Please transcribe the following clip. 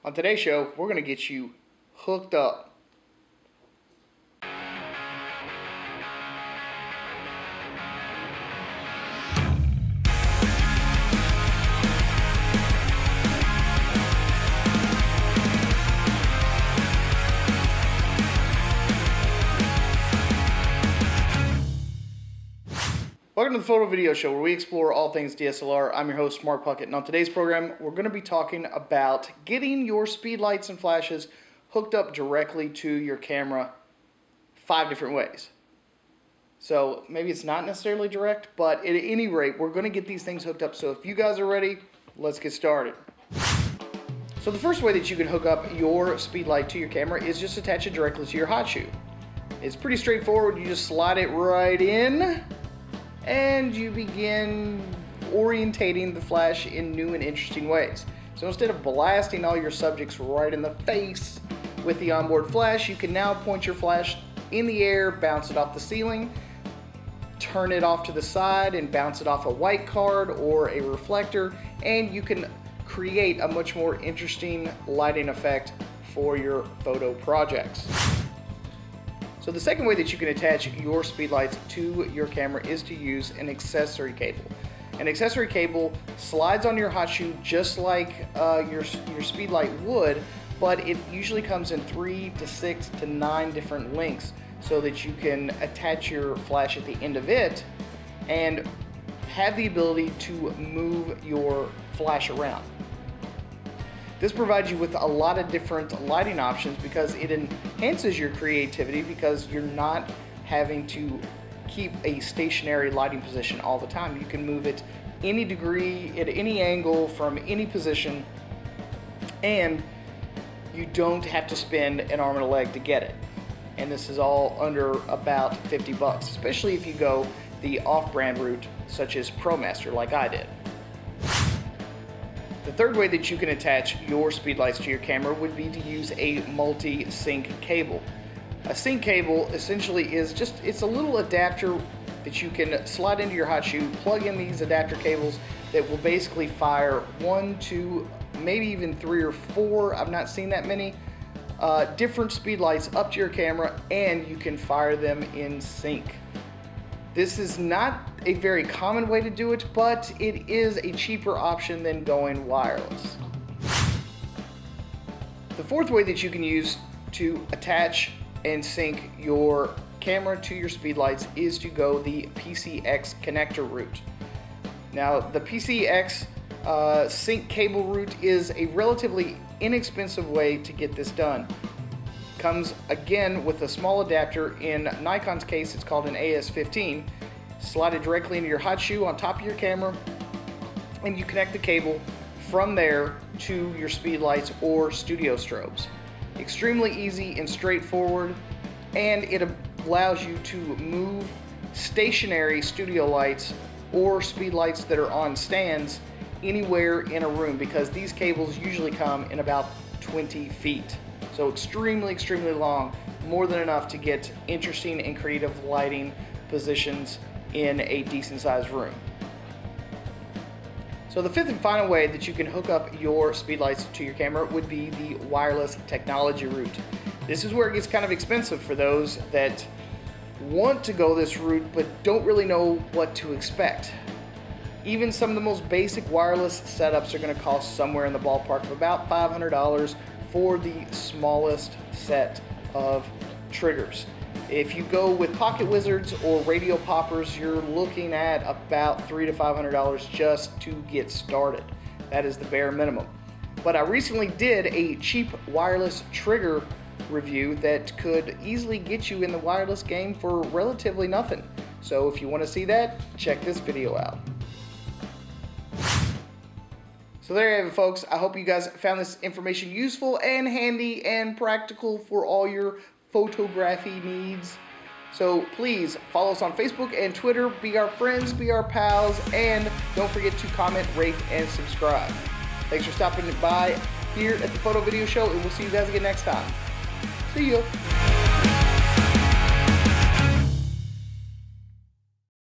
On today's show, we're going to get you hooked up. Welcome to the Photo Video Show, where we explore all things DSLR. I'm your host, Mark Puckett, and on today's program, we're going to be talking about getting your speed lights and flashes hooked up directly to your camera 5 different ways. So maybe it's not necessarily direct, but at any rate, we're going to get these things hooked up. So if you guys are ready, let's get started. So the first way that you can hook up your speed light to your camera is just attach it directly to your hot shoe. It's pretty straightforward. You just slide it right in, and you begin orientating the flash in new and interesting ways. So instead of blasting all your subjects right in the face with the onboard flash, you can now point your flash in the air, bounce it off the ceiling, turn it off to the side and bounce it off a white card or a reflector, and you can create a much more interesting lighting effect for your photo projects. So the second way that you can attach your speed lights to your camera is to use an accessory cable. An accessory cable slides on your hot shoe just like your speed light would, but it usually comes in 3 to 6 to 9 different lengths so that you can attach your flash at the end of it and have the ability to move your flash around. This provides you with a lot of different lighting options because it enhances your creativity, because you're not having to keep a stationary lighting position all the time. You can move it any degree, at any angle, from any position, and you don't have to spend an arm and a leg to get it. And this is all under about 50 bucks, especially if you go the off-brand route such as ProMaster like I did. The third way that you can attach your speed lights to your camera would be to use a multi-sync cable. A sync cable essentially is it's a little adapter that you can slide into your hot shoe, plug in these adapter cables that will basically fire 1, 2, maybe even 3 or 4, I've not seen that many, different speed lights up to your camera, and you can fire them in sync. This is not a very common way to do it, but it is a cheaper option than going wireless. The fourth way that you can use to attach and sync your camera to your speed lights is to go the PCX connector route. Now, the PCX sync cable route is a relatively inexpensive way to get this done. Comes again with a small adapter. In Nikon's case, it's called an AS15. Slide it directly into your hot shoe on top of your camera, and you connect the cable from there to your speed lights or studio strobes. Extremely easy and straightforward, and it allows you to move stationary studio lights or speed lights that are on stands anywhere in a room, because these cables usually come in about 20 feet. So extremely long, more than enough to get interesting and creative lighting positions in a decent sized room. So the fifth and final way that you can hook up your speed lights to your camera would be the wireless technology route. This is where it gets kind of expensive for those that want to go this route but don't really know what to expect. Even some of the most basic wireless setups are going to cost somewhere in the ballpark of about $500 for the smallest set of triggers. If you go with pocket wizards or radio poppers, you're looking at about $300 to $500 just to get started. That is the bare minimum. But I recently did a cheap wireless trigger review that could easily get you in the wireless game for relatively nothing. So if you want to see that, check this video out. So there you have it, folks. I hope you guys found this information useful and handy and practical for all your photography needs. So please follow us on Facebook and Twitter. Be our friends, be our pals, and don't forget to comment, rate, and subscribe. Thanks for stopping by here at the Photo Video Show, and we'll see you guys again next time. See you.